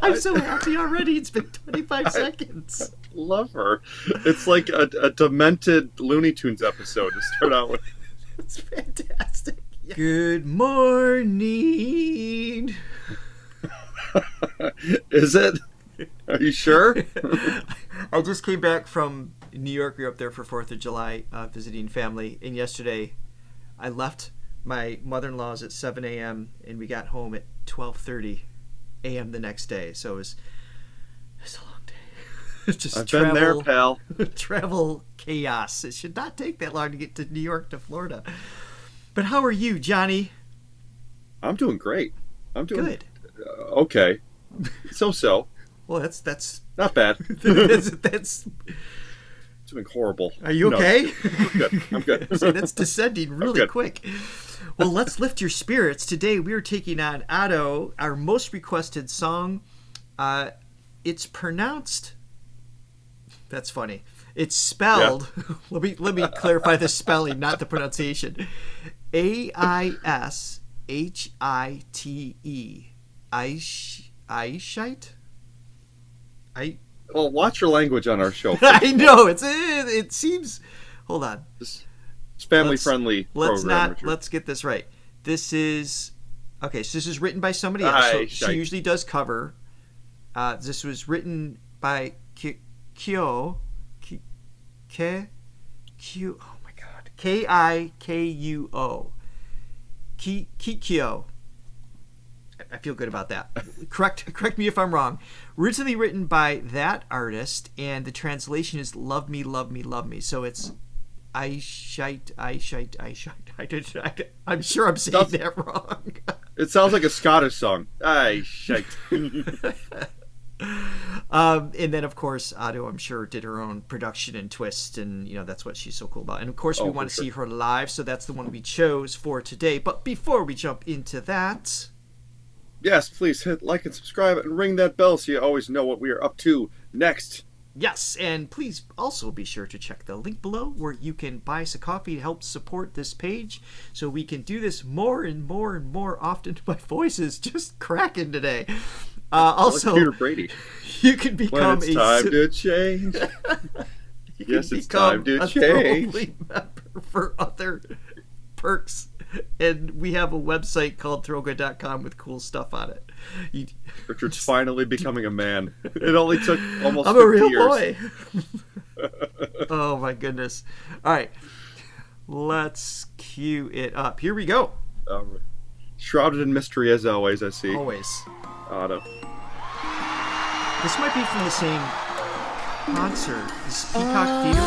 I'm so happy already. It's been 25 seconds. Love her. It's like a demented Looney Tunes episode to start out with. It's fantastic. Yeah. Good morning. Is it? Are you sure? I just came back from New York. We were up there for 4th of July visiting family. And yesterday I left my mother-in-law's at 7 a.m. and we got home at 12:30 a.m. the next day. So it was a long day. Just I've been there, pal. Travel chaos. It should not take that long to get to New York to Florida. But how are you, Johnny? I'm doing great. I'm doing good. Okay. So. Well, that's not bad. that's doing horrible. Are you okay? I'm good. So that's descending really quick. Well, let's lift your spirits. Today we are taking on Otto, our most requested song. It's pronounced. That's funny. It's spelled. Yeah. Let me clarify the spelling, not the pronunciation. Aishite. Aishite. Well, watch your language on our show. I know it seems. Hold on. It's family friendly. Let's get this right. This is okay. So this is written by somebody else. So she usually does cover. This was written by Kyo. Oh my God. Kikuo. Kikyo. I feel good about that. Correct me if I'm wrong. Originally written by that artist, and the translation is "Love Me, Love Me, Love Me." So it's Aishite. I'm sure I'm saying that wrong. It sounds like a Scottish song. Aishite. And then, of course, Otto, I'm sure, did her own production and twist, and that's what she's so cool about. And of course, we want to see her live, so that's the one we chose for today. But before we jump into that. Yes, please hit like and subscribe and ring that bell so you always know what we are up to next. Yes, and please also be sure to check the link below where you can buy us a coffee to help support this page so we can do this more and more and more often. My voice is just cracking today. Also, like Peter Brady. You can become when it's time to change. Yes, it's time to change. Member for other perks. And we have a website called Throga.com with cool stuff on it. Richard's finally becoming a man. It only took almost 50 years. I'm a real boy. Oh my goodness. All right. Let's cue it up. Here we go. Shrouded in mystery as always, I see. Always. Otto. This might be from the same concert. This Peacock Theater.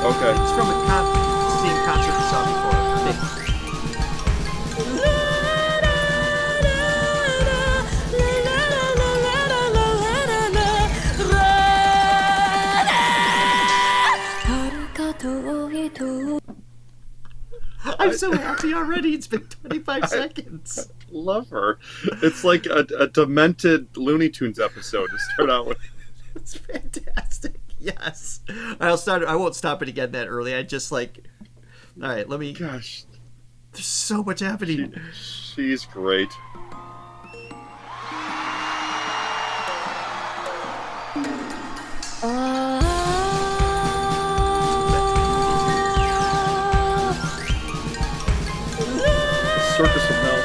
Okay. It's from the same concert we saw before. I think. I'm so happy already. It's been 25 seconds. Love her. It's like a demented Looney Tunes episode to start out with. It's fantastic. Yes. I won't stop it again that early. I just all right, let me. Gosh. There's so much happening. She's great. Circus of Mel.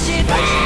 Aishite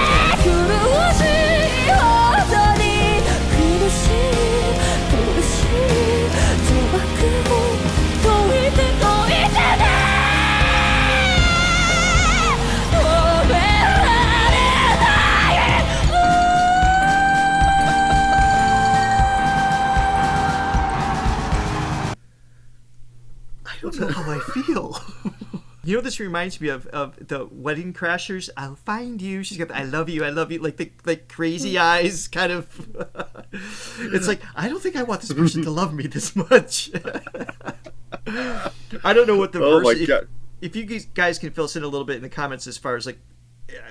You know, this reminds me of the Wedding Crashers. I'll find you. She's got the, I love you, like the like crazy eyes kind of. It's like, I don't think I want this person to love me this much. I don't know what the verse. My God. If you guys can fill us in a little bit in the comments as far as like,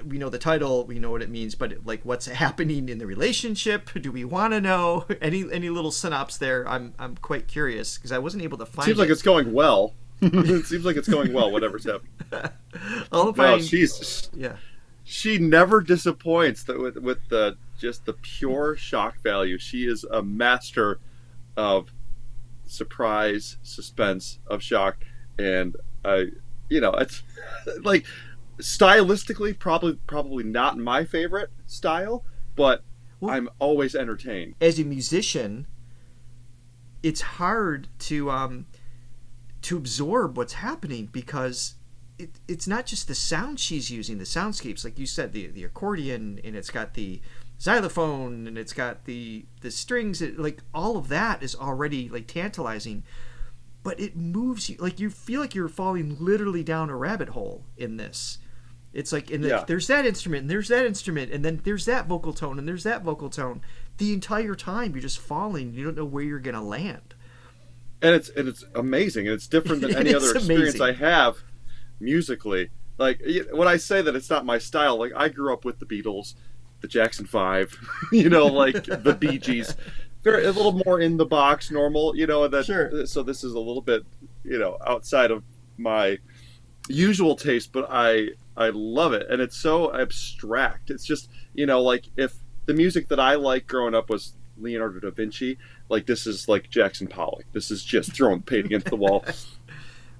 we know the title, we know what it means, but like what's happening in the relationship? Do we want to know any little synopsis there? I'm quite curious because I wasn't able to find. Seems like it's going well. It seems like it's going well. Whatever's happening. She never disappoints. With the just the pure shock value. She is a master of surprise, suspense, of shock, and it's like stylistically probably not my favorite style, but I'm always entertained. As a musician, it's hard to absorb what's happening because it's not just the sound she's using, the soundscapes, like you said, the accordion, and it's got the xylophone, and it's got the strings, like all of that is already like tantalizing, but it moves you, like you feel like you're falling literally down a rabbit hole in this. It's like there's that instrument, and there's that instrument, and then there's that vocal tone, and there's that vocal tone. The entire time you're just falling, you don't know where you're gonna land. And it's amazing, and it's different than any other experience I have musically. Like when I say that it's not my style, like I grew up with the Beatles, the Jackson 5, like the Bee Gees. They're a little more in the box, normal, that. Sure. So this is a little bit, outside of my usual taste, but I love it, and it's so abstract. It's just, like if the music that I like growing up was Leonardo da Vinci, like this is like Jackson Pollock. This is just throwing paint against the wall.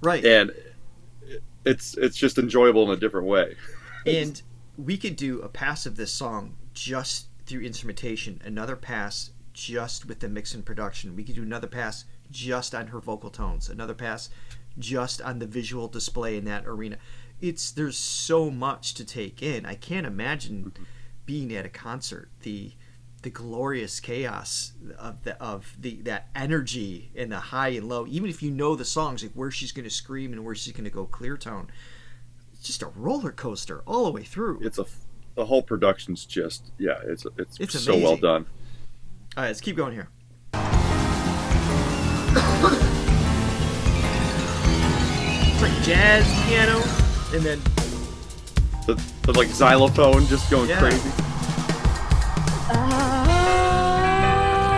Right. And it's just enjoyable in a different way. And we could do a pass of this song just through instrumentation, another pass just with the mix and production. We could do another pass just on her vocal tones, another pass just on the visual display in that arena. There's so much to take in. I can't imagine being at a concert, the glorious chaos of that energy and the high and low, even if you know the songs, like where she's going to scream and where she's going to go clear tone. It's just a roller coaster all the way through. The whole production's just it's so amazing. well done. All right, let's keep going here. It's like jazz piano, and then the like xylophone just going crazy.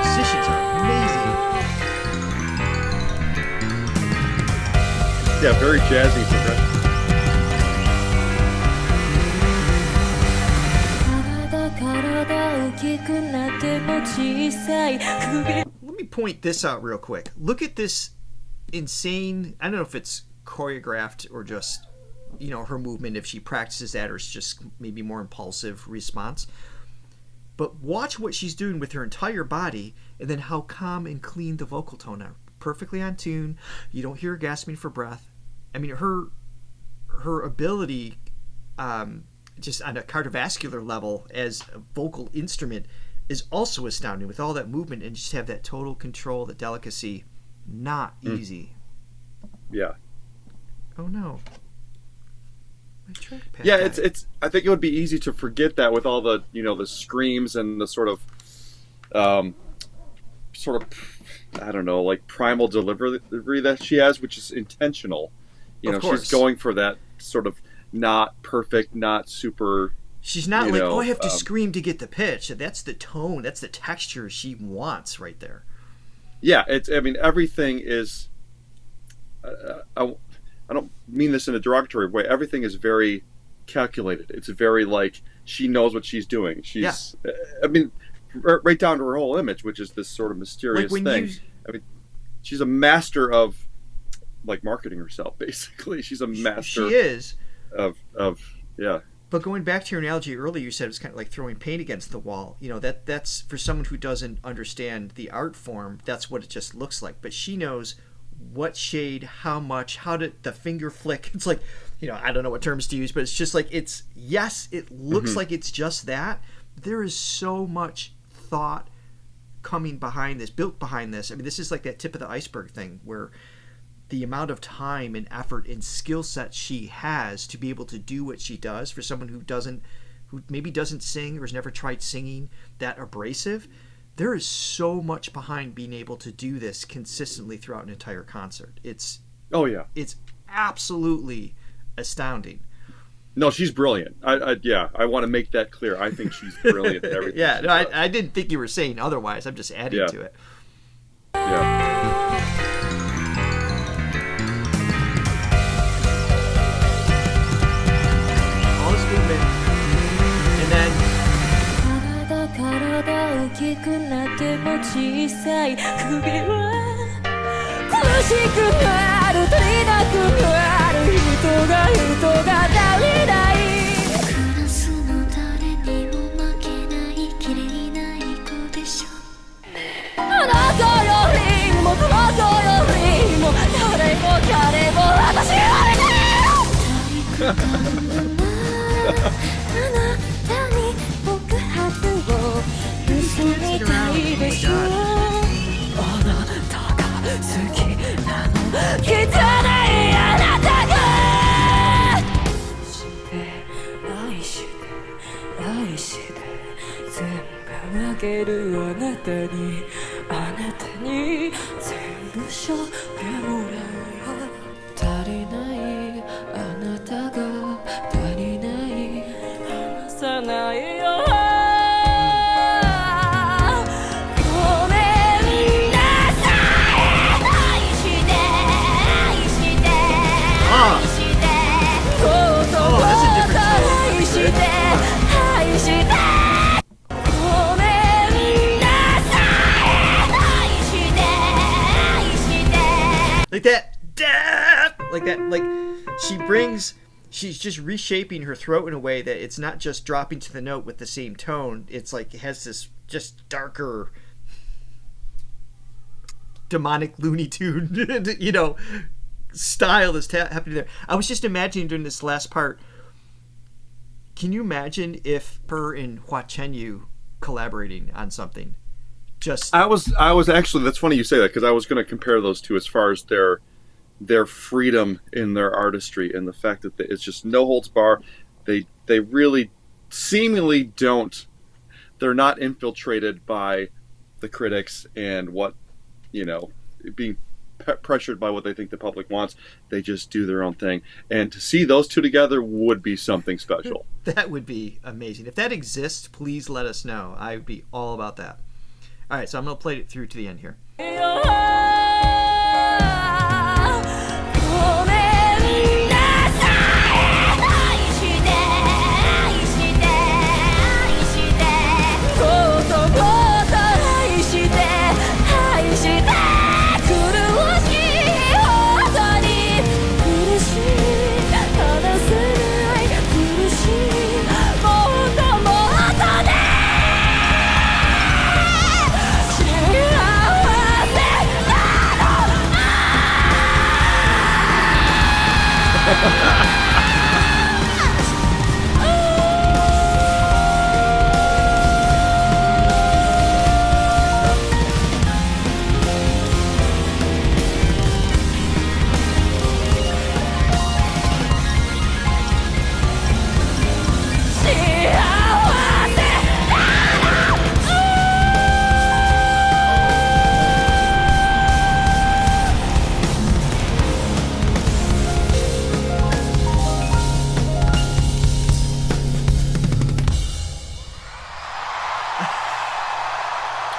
Musicians are amazing. Yeah, very jazzy progression. Let me point this out real quick. Look at this insane, I don't know if it's choreographed or just, her movement, if she practices that, or it's just maybe more impulsive response. But watch what she's doing with her entire body, and then how calm and clean the vocal tone are. Perfectly on tune. You don't hear her gasping for breath. I mean, her ability, just on a cardiovascular level as a vocal instrument, is also astounding with all that movement, and just have that total control, the delicacy. Not easy. Yeah. Oh no. My trackpad. Yeah, it's. I think it would be easy to forget that with all the the screams and the sort of I don't know, like primal delivery that she has, which is intentional. She's going for that sort of not perfect, not super. She's not like, I have to scream to get the pitch. That's the tone. That's the texture she wants right there. Yeah, everything is. I don't mean this in a derogatory way. Everything is very calculated. It's very like she knows what she's doing. She's, right down to her whole image, which is this sort of mysterious thing. She's a master of like marketing herself. Basically, she's a master. She is of yeah. But going back to your analogy earlier, you said it's kind of like throwing paint against the wall. That's for someone who doesn't understand the art form. That's what it just looks like. But she knows what shade, how much, how did the finger flick. It's like, I don't know what terms to use, but it's just like, it looks like it's just that. There is so much thought coming behind this, built behind this. I mean, this is like that tip of the iceberg thing where the amount of time and effort and skill set she has to be able to do what she does for someone who maybe doesn't sing or has never tried singing that abrasive. There is so much behind being able to do this consistently throughout an entire concert. It's absolutely astounding. No, she's brilliant. I want to make that clear. I think she's brilliant at everything. Yeah, no, I didn't think you were saying otherwise. I'm just adding to it. Yeah. All this movement, and then. 大きくなっても小さい首は苦しくなる足りなくなる人が足りないクラスの誰にも負けない綺麗な子でしょあなたよりもこの子よりも誰も彼も私よりもあなたに告白を盗みたいでしょあなたが好きなの汚いあなたが愛して愛して全部あげるあなたに全部しょってもらうよ足りないあなたが足りない離さないよLike that, like she's just reshaping her throat in a way that it's not just dropping to the note with the same tone. It's like it has this just darker, demonic Looney Tune, style that's happening there. I was just imagining during this last part. Can you imagine if her and Hua Chenyu collaborating on something? I was actually, that's funny you say that, because I was going to compare those two as far as their freedom in their artistry and the fact that it's just no holds bar. They really seemingly they're not infiltrated by the critics and what, being pressured by what they think the public wants. They just do their own thing. And to see those two together would be something special. That would be amazing. If that exists, please let us know. I would be all about that. All right, so I'm going to play it through to the end here.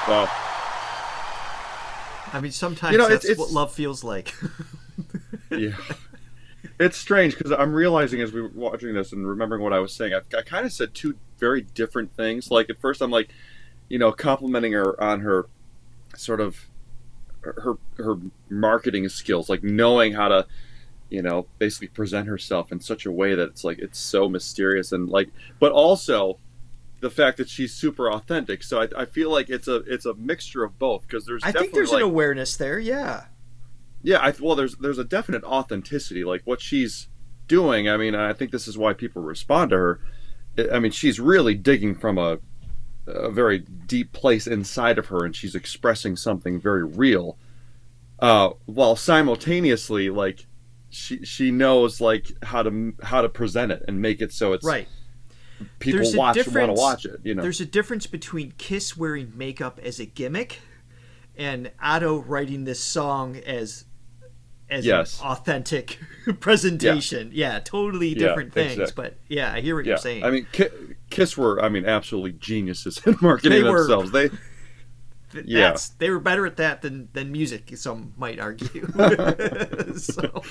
Wow. I mean, sometimes that's what love feels like. Yeah. It's strange because I'm realizing as we were watching this and remembering what I was saying, I kind of said two very different things. Like, at first I'm like, complimenting her on her sort of her marketing skills, like knowing how to, basically present herself in such a way that it's so mysterious and but also the fact that she's super authentic. So I feel like it's a mixture of both, because I think there's an awareness there. Yeah. Yeah. There's a definite authenticity, like what she's doing. I mean, I think this is why people respond to her. I mean, she's really digging from a very deep place inside of her, and she's expressing something very real. while simultaneously like she knows like how to present it and make it so it's right. People want to watch it. You know, there's a difference between Kiss wearing makeup as a gimmick and Otto writing this song as yes. an authentic presentation. Yeah, totally different things. Exactly. But yeah, I hear what you're saying. I mean, Kiss were, absolutely geniuses in marketing themselves. They were better at that than music, some might argue. So.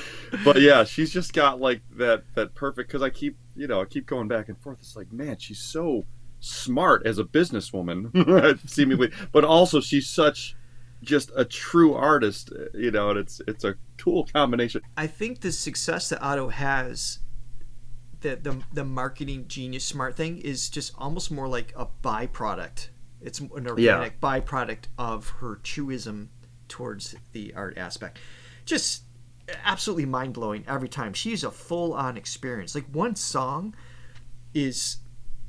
But yeah, she's just got like that perfect, because I keep going back and forth. It's like, man, she's so smart as a businesswoman, seemingly, but also she's such just a true artist, and it's a cool combination. I think the success that Otto has, the marketing genius smart thing, is just almost more like a byproduct. It's an organic byproduct of her truism towards the art aspect. Just absolutely mind-blowing every time. She's a full-on experience. Like, one song is,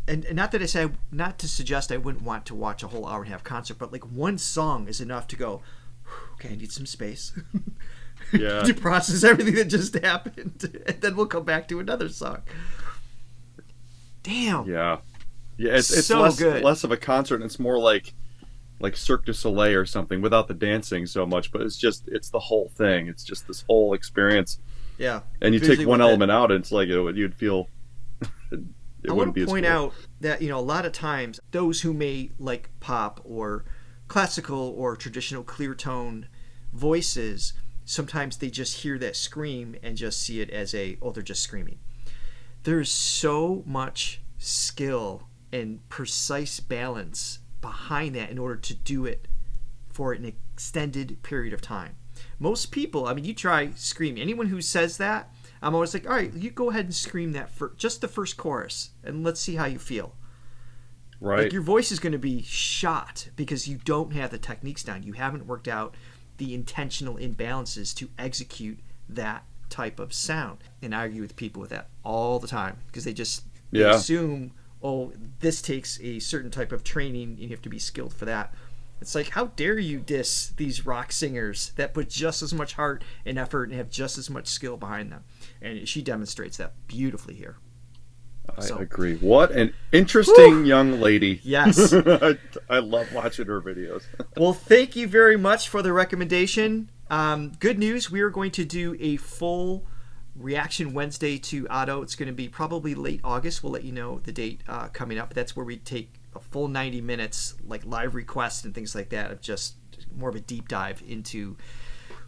and not to suggest I wouldn't want to watch a whole hour and a half concert, but like one song is enough to go, okay, I need some space. Yeah. To process everything that just happened, and then we'll come back to another song. Damn. Yeah. Yeah, it's so less of a concert, and it's more like Cirque du Soleil or something, without the dancing so much, but it's the whole thing. It's just this whole experience. Yeah. And you take one element out, and it's like you'd feel I want to point out that, a lot of times those who may like pop or classical or traditional clear tone voices, sometimes they just hear that scream and just see it as they're just screaming. There's so much skill and precise balance behind that in order to do it for an extended period of time. Most people, you try screaming. Anyone who says that, I'm always like, all right, you go ahead and scream that for just the first chorus, and let's see how you feel. Right. Like, your voice is going to be shot because you don't have the techniques down. You haven't worked out the intentional imbalances to execute that type of sound. And I argue with people with that all the time, because they assume, this takes a certain type of training and you have to be skilled for that. It's like, how dare you diss these rock singers that put just as much heart and effort and have just as much skill behind them. And she demonstrates that beautifully here. I agree. What an interesting young lady. Yes. I love watching her videos. Well, thank you very much for the recommendation. Good news, we are going to do a full Reaction Wednesday to Otto. It's going to be probably late August. We'll let you know the date coming up. That's where we take a full 90 minutes, like live requests and things like that, of just more of a deep dive into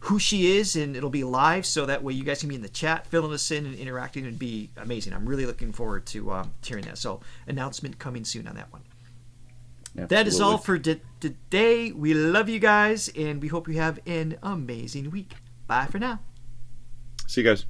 who she is, and it'll be live, so that way you guys can be in the chat, filling us in and interacting, and be amazing. I'm really looking forward to hearing that. So, announcement coming soon on that one. Absolutely. That is all for today. We love you guys, and we hope you have an amazing week. Bye for now. See you guys.